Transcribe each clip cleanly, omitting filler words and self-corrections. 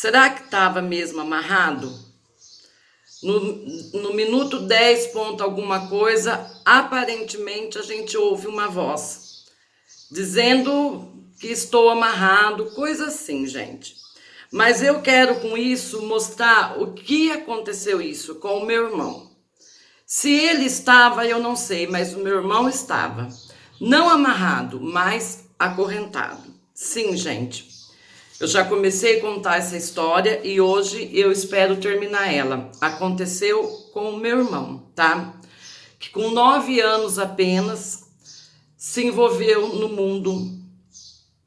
Será que estava mesmo amarrado? No minuto 10 ponto alguma coisa, aparentemente a gente ouve uma voz dizendo que estou amarrado, coisa assim, gente. Mas eu quero com isso mostrar o que aconteceu isso com o meu irmão. Se ele estava, eu não sei, mas o meu irmão estava. Não amarrado, mas acorrentado. Sim, gente. Eu já comecei a contar essa história e hoje eu espero terminar ela. Aconteceu com o meu irmão, tá? Que com 9 anos apenas se envolveu no mundo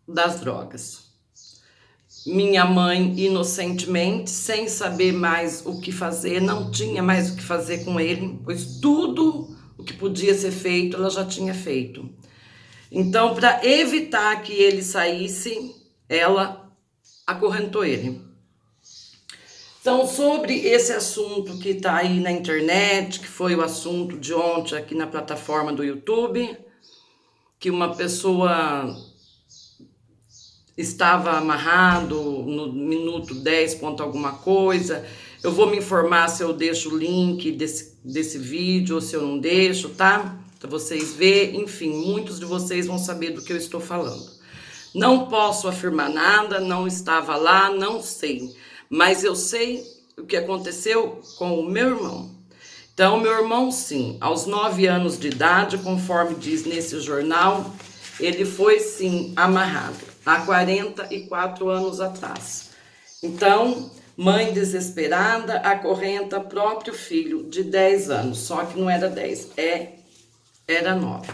das drogas. Minha mãe, inocentemente, sem saber mais o que fazer, não tinha mais o que fazer com ele, pois tudo o que podia ser feito, ela já tinha feito. Então, para evitar que ele saísse, ela acorrentou ele. Então, sobre esse assunto que está aí na internet, que foi o assunto de ontem aqui na plataforma do YouTube, que uma pessoa estava amarrado no minuto 10 ponto alguma coisa. Eu vou me informar se eu deixo o link desse vídeo ou se eu não deixo, tá? Para vocês verem, enfim, muitos de vocês vão saber do que eu estou falando. Não posso afirmar nada, não estava lá, não sei. Mas eu sei o que aconteceu com o meu irmão. Então, meu irmão, sim, aos 9 anos de idade, conforme diz nesse jornal, ele foi, sim, amarrado. Há 44 anos atrás. Então, mãe desesperada acorrenta próprio filho de 10 anos, só que não era 10, era 9.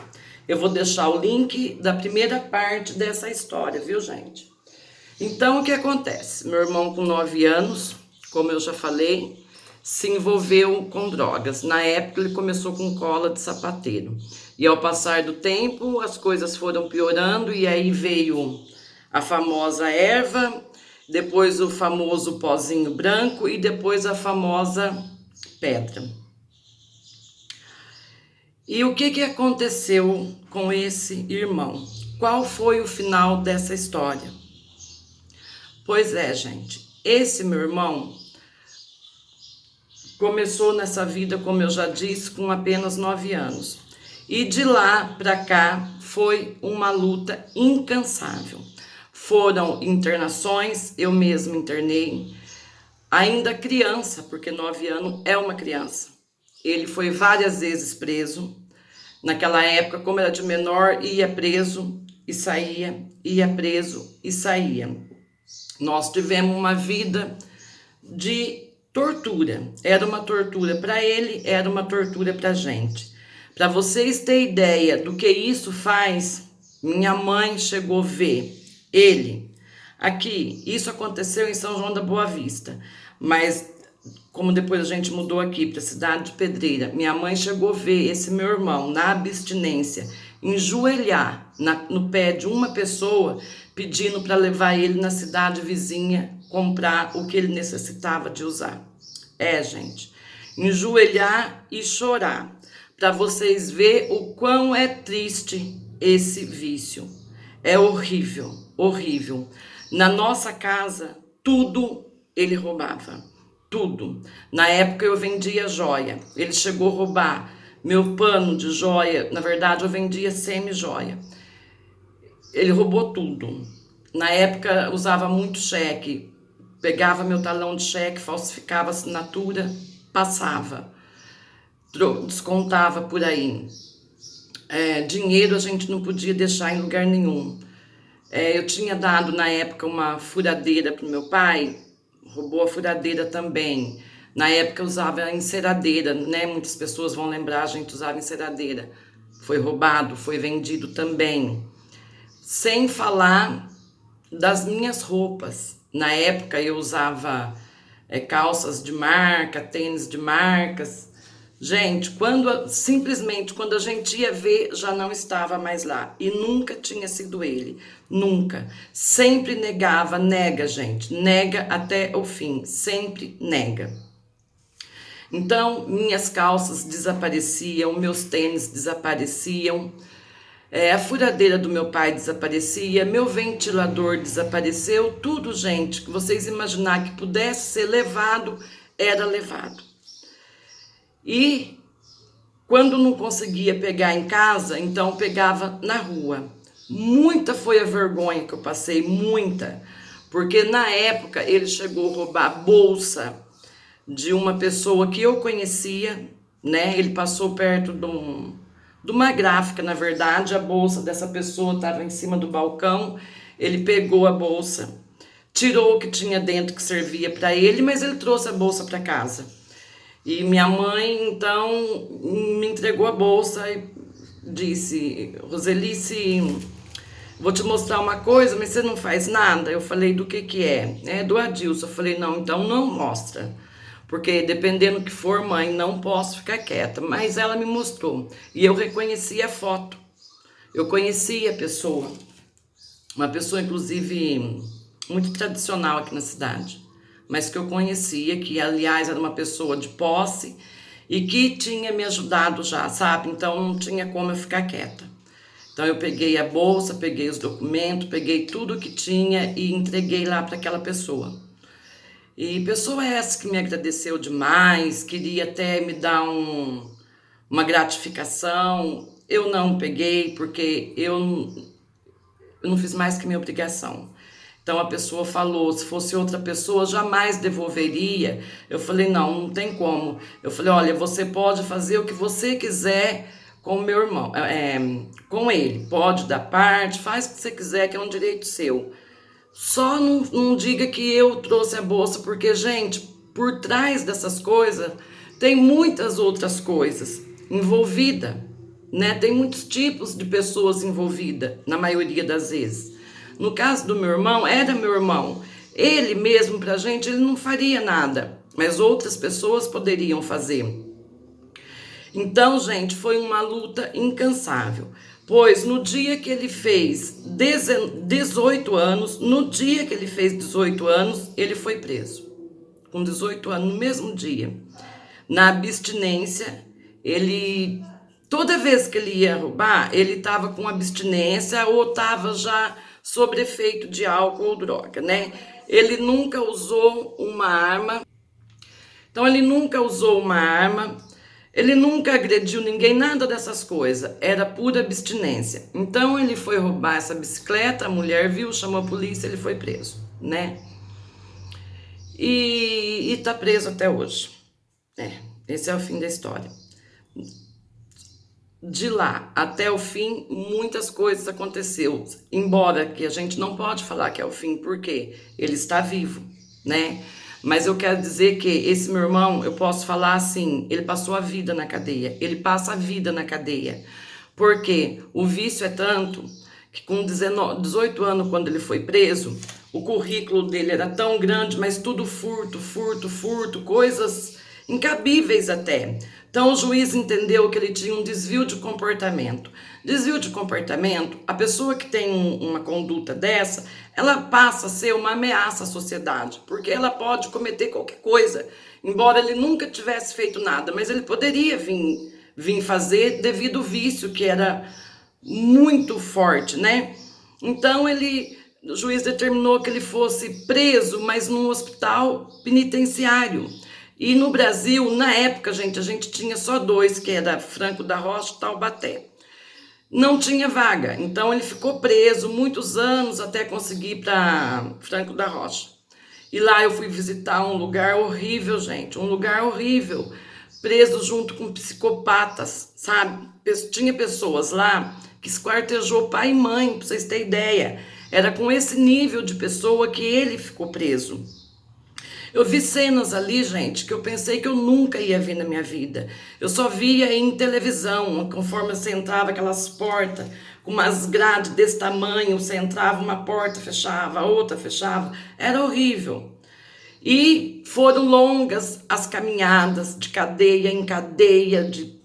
Eu vou deixar o link da primeira parte dessa história, viu, gente? Então, o que acontece? Meu irmão com 9 anos, como eu já falei, se envolveu com drogas. Na época, ele começou com cola de sapateiro. E ao passar do tempo, as coisas foram piorando e aí veio a famosa erva, depois o famoso pozinho branco e depois a famosa pedra. E o que aconteceu com esse irmão? Qual foi o final dessa história? Pois é, gente, esse meu irmão começou nessa vida, como eu já disse, com apenas 9 anos. E de lá para cá foi uma luta incansável. Foram internações, eu mesma internei, ainda criança, porque 9 anos é uma criança. Ele foi várias vezes preso. Naquela época, como era de menor, ia preso e saía, ia preso e saía. Nós tivemos uma vida de tortura. Era uma tortura para ele, era uma tortura para a gente. Para vocês terem ideia do que isso faz, minha mãe chegou a ver ele. Aqui, isso aconteceu em São João da Boa Vista, mas como depois a gente mudou aqui para a cidade de Pedreira, minha mãe chegou a ver esse meu irmão na abstinência, enjoelhar no pé de uma pessoa, pedindo para levar ele na cidade vizinha comprar o que ele necessitava de usar. Gente, enjoelhar e chorar, para vocês verem o quão é triste esse vício. É horrível, horrível. Na nossa casa, tudo ele roubava, tudo. Na época eu vendia joia, ele chegou a roubar meu pano de joia, na verdade eu vendia semi-joia. Ele roubou tudo. Na época usava muito cheque, pegava meu talão de cheque, falsificava a assinatura, passava, descontava por aí. Dinheiro a gente não podia deixar em lugar nenhum. Eu tinha dado na época uma furadeira para o meu pai, roubou a furadeira também. Na época usava enceradeira, né? Muitas pessoas vão lembrar, a gente usava enceradeira. Foi roubado, foi vendido também. Sem falar das minhas roupas. Na época eu usava calças de marca, tênis de marcas. Gente, simplesmente quando a gente ia ver, já não estava mais lá. E nunca tinha sido ele. Nunca. Sempre negava, nega, gente. Nega até o fim. Sempre nega. Então, minhas calças desapareciam, meus tênis desapareciam. A furadeira do meu pai desaparecia, meu ventilador desapareceu, tudo, gente, que vocês imaginar que pudesse ser levado, era levado. E quando não conseguia pegar em casa, então pegava na rua. Muita foi a vergonha que eu passei, muita. Porque na época ele chegou a roubar a bolsa de uma pessoa que eu conhecia, né? Ele passou perto de uma gráfica, na verdade, a bolsa dessa pessoa estava em cima do balcão, ele pegou a bolsa, tirou o que tinha dentro que servia para ele, mas ele trouxe a bolsa para casa. E minha mãe, então, me entregou a bolsa e disse: Roselice, vou te mostrar uma coisa, mas você não faz nada. Eu falei: do que é? É do Adilson. Eu falei: não, então não mostra. Porque dependendo do que for, mãe, não posso ficar quieta. Mas ela me mostrou. E eu reconheci a foto. Eu conheci a pessoa. Uma pessoa, inclusive, muito tradicional aqui na cidade. Mas que eu conhecia, que aliás era uma pessoa de posse e que tinha me ajudado já, sabe? Então não tinha como eu ficar quieta. Então eu peguei a bolsa, peguei os documentos, peguei tudo que tinha e entreguei lá para aquela pessoa. E pessoa essa que me agradeceu demais, queria até me dar uma gratificação. Eu não peguei porque eu não fiz mais que minha obrigação. Então a pessoa falou, se fosse outra pessoa, jamais devolveria. Eu falei, não tem como. Eu falei, olha, você pode fazer o que você quiser com o meu irmão, com ele. Pode dar parte, faz o que você quiser, que é um direito seu. Só não diga que eu trouxe a bolsa, porque, gente, por trás dessas coisas, tem muitas outras coisas envolvidas, né? Tem muitos tipos de pessoas envolvidas, na maioria das vezes. No caso do meu irmão, era meu irmão. Ele mesmo, pra gente, ele não faria nada, mas outras pessoas poderiam fazer. Então, gente, foi uma luta incansável. Pois no dia que ele fez 18 anos, ele foi preso. Com 18 anos, no mesmo dia. Na abstinência, toda vez que ele ia roubar, ele estava com abstinência ou estava já sob efeito de álcool ou droga, né? Ele nunca usou uma arma. Então, ele nunca usou uma arma. Ele nunca agrediu ninguém, nada dessas coisas, era pura abstinência. Então ele foi roubar essa bicicleta, a mulher viu, chamou a polícia, ele foi preso, né? E tá preso até hoje. Esse é o fim da história. De lá até o fim, muitas coisas aconteceu, embora que a gente não pode falar que é o fim, porque ele está vivo, né? Mas eu quero dizer que esse meu irmão, eu posso falar assim, ele passou a vida na cadeia, ele passa a vida na cadeia, porque o vício é tanto que com 18 anos, quando ele foi preso, o currículo dele era tão grande, mas tudo furto, coisas incabíveis até. Então o juiz entendeu que ele tinha um desvio de comportamento. Desvio de comportamento, a pessoa que tem uma conduta dessa, ela passa a ser uma ameaça à sociedade, porque ela pode cometer qualquer coisa, embora ele nunca tivesse feito nada, mas ele poderia vir fazer devido ao vício que era muito forte, né? Então o juiz determinou que ele fosse preso, mas num hospital penitenciário. E no Brasil, na época, gente, a gente tinha só dois, que era Franco da Rocha e Taubaté. Não tinha vaga, então ele ficou preso muitos anos até conseguir ir para Franco da Rocha. E lá eu fui visitar um lugar horrível, gente, um lugar horrível, preso junto com psicopatas, sabe? Tinha pessoas lá que esquartejou pai e mãe, para vocês terem ideia. Era com esse nível de pessoa que ele ficou preso. Eu vi cenas ali, gente, que eu pensei que eu nunca ia ver na minha vida. Eu só via em televisão, conforme você entrava aquelas portas, com umas grades desse tamanho, você entrava, uma porta fechava, a outra fechava. Era horrível. E foram longas as caminhadas de cadeia em cadeia, de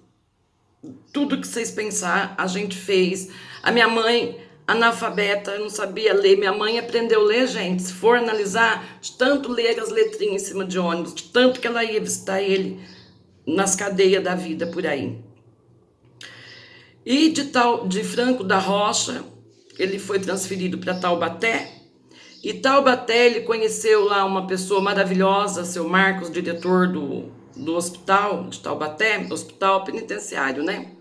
tudo que vocês pensar, a gente fez. A minha mãe, analfabeta, não sabia ler. Minha mãe aprendeu a ler, gente. Se for analisar, de tanto ler as letrinhas em cima de ônibus, de tanto que ela ia visitar ele nas cadeias da vida por aí. E de Franco da Rocha, ele foi transferido para Taubaté. E Taubaté, ele conheceu lá uma pessoa maravilhosa, seu Marcos, diretor do hospital de Taubaté, hospital penitenciário, né?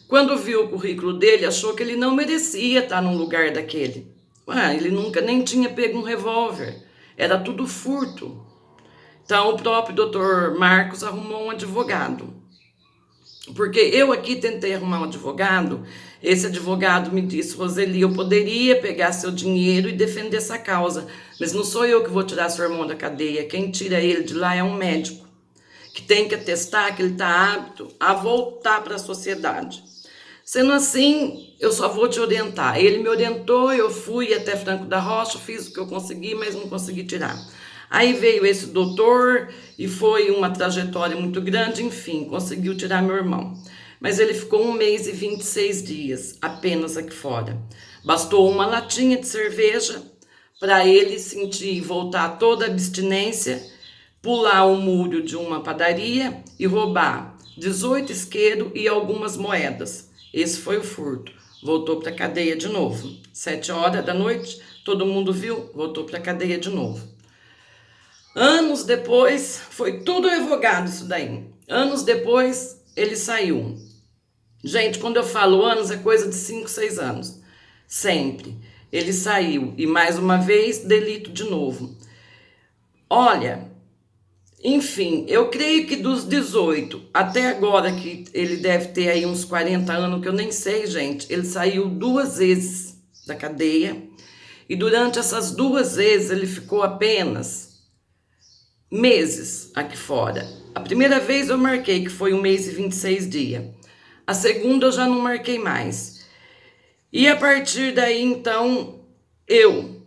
Quando viu o currículo dele, achou que ele não merecia estar num lugar daquele. Ele nunca nem tinha pego um revólver, era tudo furto. Então o próprio doutor Marcos arrumou um advogado. Porque eu aqui tentei arrumar um advogado, esse advogado me disse: Roseli, eu poderia pegar seu dinheiro e defender essa causa, mas não sou eu que vou tirar seu irmão da cadeia, quem tira ele de lá é um médico, que tem que atestar que ele está apto a voltar para a sociedade. Sendo assim, eu só vou te orientar. Ele me orientou, eu fui até Franco da Rocha, fiz o que eu consegui, mas não consegui tirar. Aí veio esse doutor e foi uma trajetória muito grande, enfim, conseguiu tirar meu irmão. Mas ele ficou 1 mês e 26 dias apenas aqui fora. Bastou uma latinha de cerveja para ele sentir, voltar toda a abstinência, pular o muro de uma padaria e roubar 18 isqueiros e algumas moedas. Esse foi o furto. Voltou para a cadeia de novo. 7 horas da noite, todo mundo viu, voltou para a cadeia de novo. Anos depois, foi tudo revogado isso daí. Anos depois, ele saiu. Gente, quando eu falo anos, é coisa de 5, 6 anos. Sempre. Ele saiu. E mais uma vez, delito de novo. Olha, enfim, eu creio que dos 18 até agora, que ele deve ter aí uns 40 anos, que eu nem sei, gente, ele saiu 2 vezes da cadeia. E durante essas 2 vezes, ele ficou apenas meses aqui fora. A primeira vez eu marquei que foi 1 mês e 26 dias. A segunda eu já não marquei mais. E a partir daí, então, eu,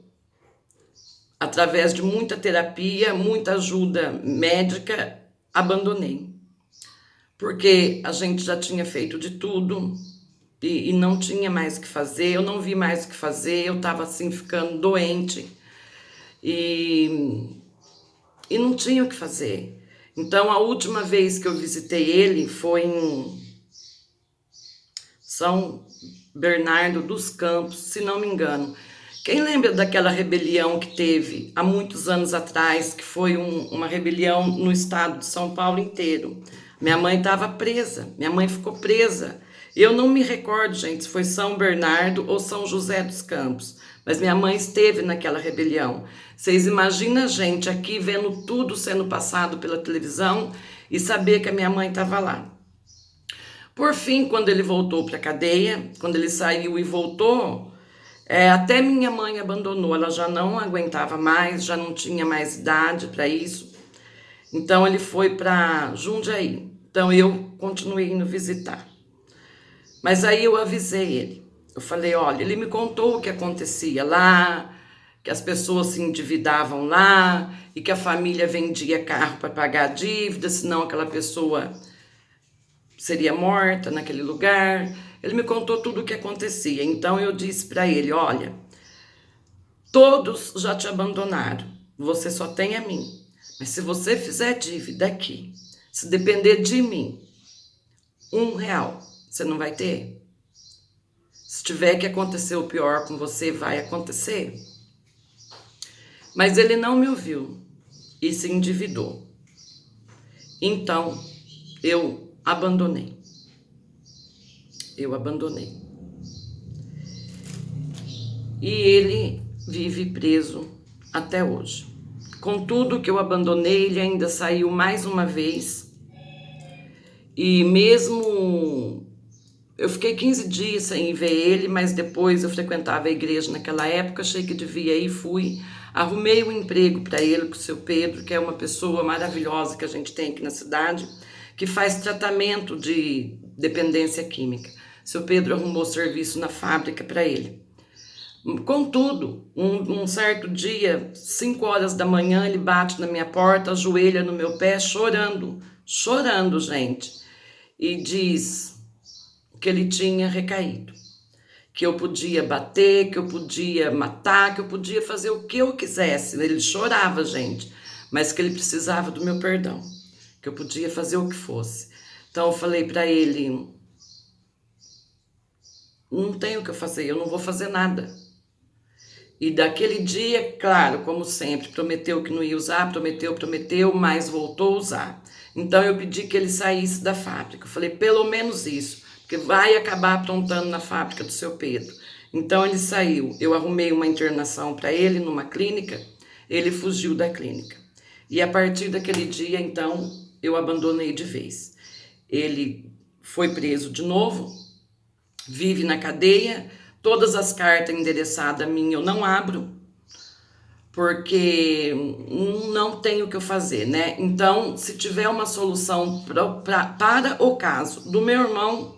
através de muita terapia, muita ajuda médica, abandonei. Porque a gente já tinha feito de tudo e não tinha mais o que fazer, eu não vi mais o que fazer, eu estava assim ficando doente. E não tinha o que fazer. Então, a última vez que eu visitei ele foi em São Bernardo dos Campos, se não me engano. Quem lembra daquela rebelião que teve há muitos anos atrás, que foi uma rebelião no estado de São Paulo inteiro? Minha mãe estava presa, minha mãe ficou presa. Eu não me recordo, gente, se foi São Bernardo ou São José dos Campos, mas minha mãe esteve naquela rebelião. Vocês imaginam a gente aqui vendo tudo sendo passado pela televisão e saber que a minha mãe estava lá. Por fim, quando ele voltou para a cadeia, quando ele saiu e voltou, até minha mãe abandonou, ela já não aguentava mais, já não tinha mais idade para isso. Então ele foi para Jundiaí. Então eu continuei indo visitar. Mas aí eu avisei ele. Eu falei: olha, ele me contou o que acontecia lá, que as pessoas se endividavam lá e que a família vendia carro para pagar a dívida, senão aquela pessoa seria morta naquele lugar. Ele me contou tudo o que acontecia. Então eu disse para ele: olha, todos já te abandonaram, você só tem a mim. Mas se você fizer dívida aqui, se depender de mim, R$1, você não vai ter. Se tiver que acontecer o pior com você, vai acontecer. Mas ele não me ouviu e se endividou. Então, eu abandonei. E ele vive preso até hoje. Contudo, que eu abandonei, ele ainda saiu mais uma vez. E mesmo... eu fiquei 15 dias sem ver ele, mas depois eu frequentava a igreja naquela época, achei que devia ir, fui. Arrumei um emprego para ele com o seu Pedro, que é uma pessoa maravilhosa que a gente tem aqui na cidade, que faz tratamento de dependência química. Seu Pedro arrumou serviço na fábrica para ele. Contudo, um certo dia, 5 horas da manhã, ele bate na minha porta, ajoelha no meu pé, chorando, gente, e diz que ele tinha recaído, que eu podia bater, que eu podia matar, que eu podia fazer o que eu quisesse. Ele chorava, gente, mas que ele precisava do meu perdão, que eu podia fazer o que fosse. Então eu falei para ele: não tenho o que fazer, eu não vou fazer nada. E daquele dia, claro, como sempre, prometeu que não ia usar, prometeu, mas voltou a usar. Então eu pedi que ele saísse da fábrica. Eu falei, pelo menos isso, porque vai acabar aprontando na fábrica do seu Pedro. Então ele saiu. Eu arrumei uma internação para ele numa clínica, ele fugiu da clínica. E a partir daquele dia, então, eu abandonei de vez. Ele foi preso de novo, vive na cadeia. Todas as cartas endereçadas a mim eu não abro, porque não tenho o que eu fazer, né? Então, se tiver uma solução para o caso do meu irmão,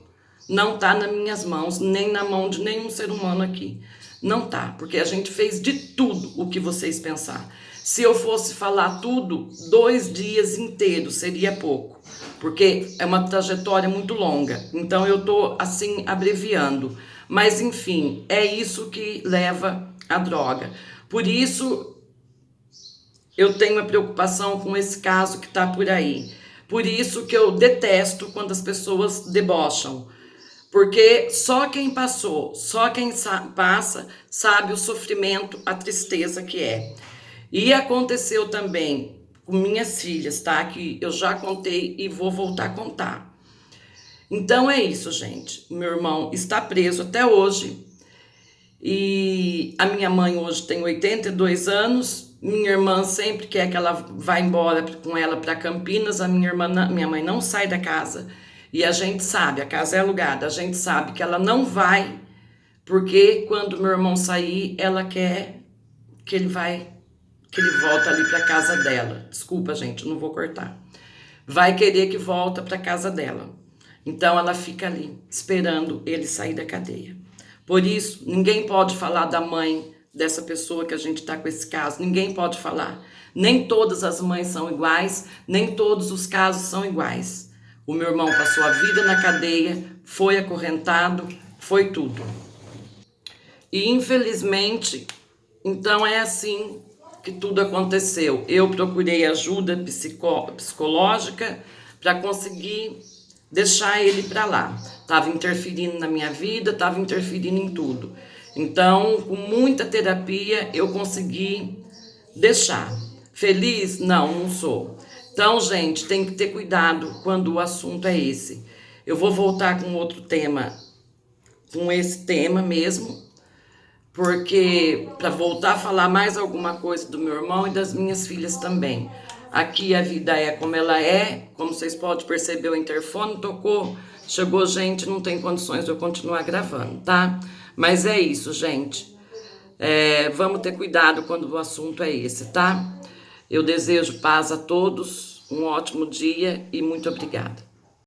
não tá nas minhas mãos, nem na mão de nenhum ser humano aqui. Não tá, porque a gente fez de tudo o que vocês pensar. Se eu fosse falar tudo, 2 dias inteiros seria pouco, porque é uma trajetória muito longa. Então, eu tô assim abreviando. Mas, enfim, é isso que leva à droga. Por isso, eu tenho a preocupação com esse caso que está por aí. Por isso que eu detesto quando as pessoas debocham. Porque só quem passou, só quem passa, sabe o sofrimento, a tristeza que é. E aconteceu também com minhas filhas, tá? Que eu já contei e vou voltar a contar. Então é isso, gente. Meu irmão está preso até hoje. E a minha mãe hoje tem 82 anos. Minha irmã sempre quer que ela vá embora com ela para Campinas. A minha mãe não sai da casa. E a gente sabe, a casa é alugada, a gente sabe que ela não vai, porque quando meu irmão sair, ela quer que ele volta ali para casa dela. Desculpa, gente, eu não vou cortar. Vai querer que volta para casa dela. Então ela fica ali, esperando ele sair da cadeia. Por isso, ninguém pode falar da mãe dessa pessoa que a gente está com esse caso. Ninguém pode falar. Nem todas as mães são iguais, nem todos os casos são iguais. O meu irmão passou a vida na cadeia, foi acorrentado, foi tudo. E infelizmente, então é assim que tudo aconteceu. Eu procurei ajuda psicológica para conseguir deixar ele para lá. Estava interferindo na minha vida, estava interferindo em tudo. Então, com muita terapia, eu consegui deixar. Feliz? Não, não sou. Então, gente, tem que ter cuidado quando o assunto é esse. Eu vou voltar com outro tema, com esse tema mesmo, porque para voltar a falar mais alguma coisa do meu irmão e das minhas filhas também. Aqui a vida é como ela é, como vocês podem perceber, o interfone tocou, chegou gente, não tem condições de eu continuar gravando, tá? Mas é isso, gente. Vamos ter cuidado quando o assunto é esse, tá? Eu desejo paz a todos, um ótimo dia e muito obrigada.